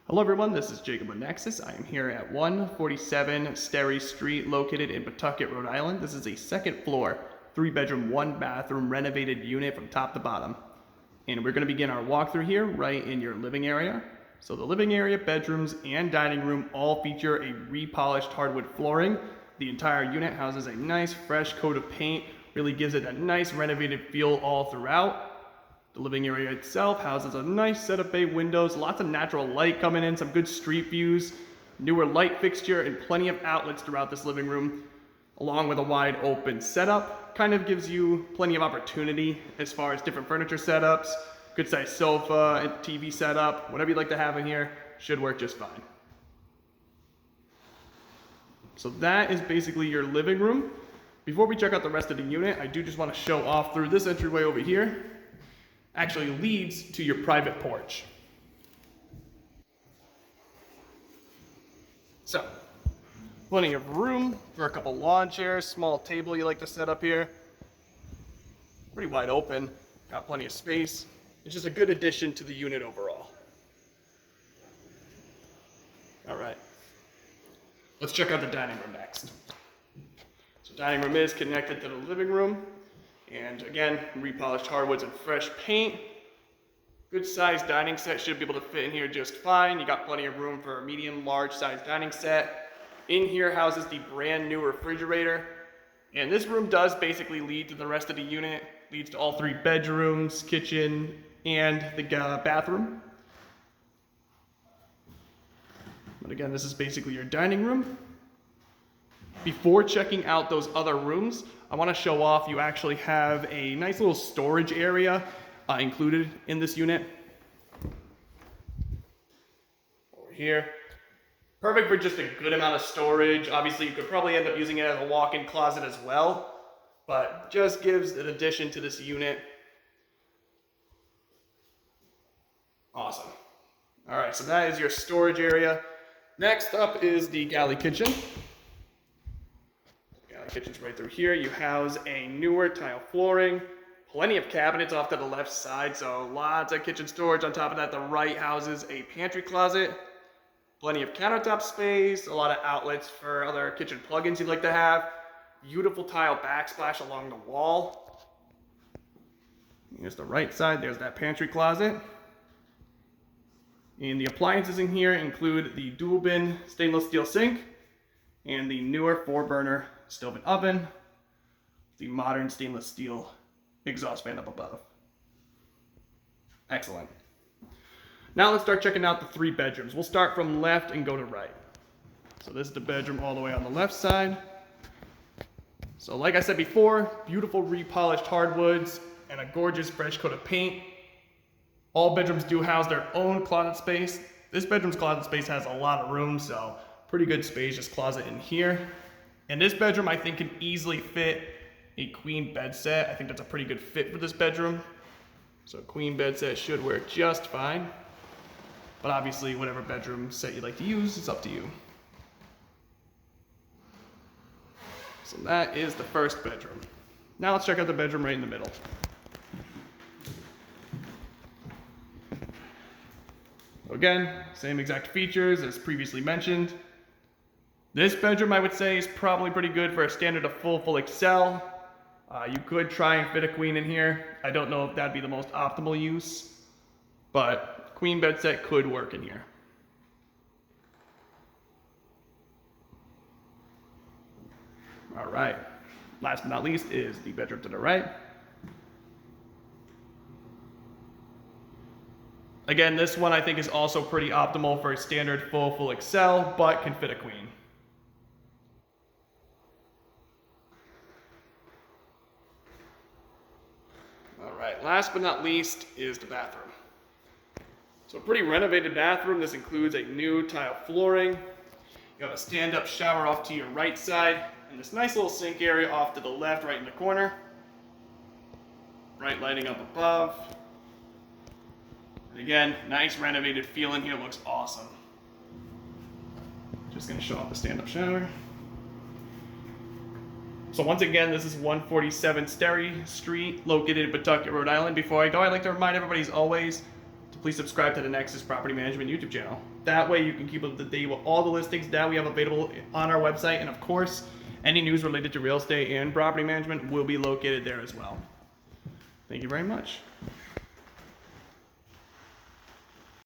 Hello everyone, this is Jacob with Nexus. I am here at 147 Sterry Street, located in Pawtucket, Rhode Island. This is a second floor, 3-bedroom, 1-bathroom renovated unit from top to bottom. And we're going to begin our walkthrough here right in your living area. So the living area, bedrooms, and dining room all feature a repolished hardwood flooring. The entire unit houses a nice fresh coat of paint, really gives it a nice renovated feel all throughout. The living area itself houses a nice set of bay windows, lots of natural light coming in, some good street views, newer light fixture, and plenty of outlets throughout this living room, along with a wide open setup. Kind of gives you plenty of opportunity as far as different furniture setups, good size sofa and TV setup, whatever you'd like to have in here should work just fine. So that is basically your living room. Before we check out the rest of the unit, I do just want to show off through this entryway over here. Actually leads to your private porch. So, plenty of room for a couple lawn chairs, small table you like to set up here. Pretty wide open, got plenty of space. It's just a good addition to the unit overall. All right, let's check out the dining room next. So dining room is connected to the living room. And again, repolished hardwoods and fresh paint. Good sized dining set, should be able to fit in here just fine. You got plenty of room for a medium, large size dining set. In here houses the brand new refrigerator. And this room does basically lead to the rest of the unit. Leads to all 3 bedrooms, kitchen, and the bathroom. But again, this is basically your dining room. Before checking out those other rooms, I want to show off you actually have a nice little storage area included in this unit. Over here. Perfect for just a good amount of storage. Obviously, you could probably end up using it as a walk-in closet as well, but just gives an addition to this unit. Awesome. All right, so that is your storage area. Next up is the galley kitchen. Kitchen's right through here. You house a newer tile flooring, plenty of cabinets off to the left side, so lots of kitchen storage. On top of that, the right houses a pantry closet, plenty of countertop space, a lot of outlets for other kitchen plugins you'd like to have. Beautiful tile backsplash along the wall. Here's the right side, there's that pantry closet. And the appliances in here include the dual bin stainless steel sink and the newer 4-burner stove and oven, the modern stainless steel exhaust fan up above. Excellent. Now let's start checking out the 3 bedrooms. We'll start from left and go to right. So this is the bedroom all the way on the left side. So like I said before, beautiful repolished hardwoods and a gorgeous fresh coat of paint. All bedrooms do house their own closet space. This bedroom's closet space has a lot of room, so pretty good spacious closet in here. And this bedroom, I think, can easily fit a queen bed set. I think that's a pretty good fit for this bedroom. So a queen bed set should work just fine. But obviously, whatever bedroom set you'd like to use, it's up to you. So that is the first bedroom. Now let's check out the bedroom right in the middle. Again, same exact features as previously mentioned. This bedroom, I would say, is probably pretty good for a standard of full Excel. You could try and fit a queen in here. I don't know if that'd be the most optimal use, but queen bed set could work in here. All right, last but not least is the bedroom to the right. Again, this one I think is also pretty optimal for a standard full Excel, but can fit a queen. Last but not least is the bathroom. So a pretty renovated bathroom. This includes a new tile flooring. You have a stand-up shower off to your right side, and this nice little sink area off to the left, right in the corner. Bright lighting up above. And again, nice renovated feel in here, looks awesome. Just gonna show off the stand-up shower. So once again, this is 147 Sterry Street, located in Pawtucket, Rhode Island. Before I go, I'd like to remind everybody, as always, to please subscribe to the Nexus Property Management YouTube channel. That way you can keep up to date with all the listings that we have available on our website, and of course, any news related to real estate and property management will be located there as well. Thank you very much.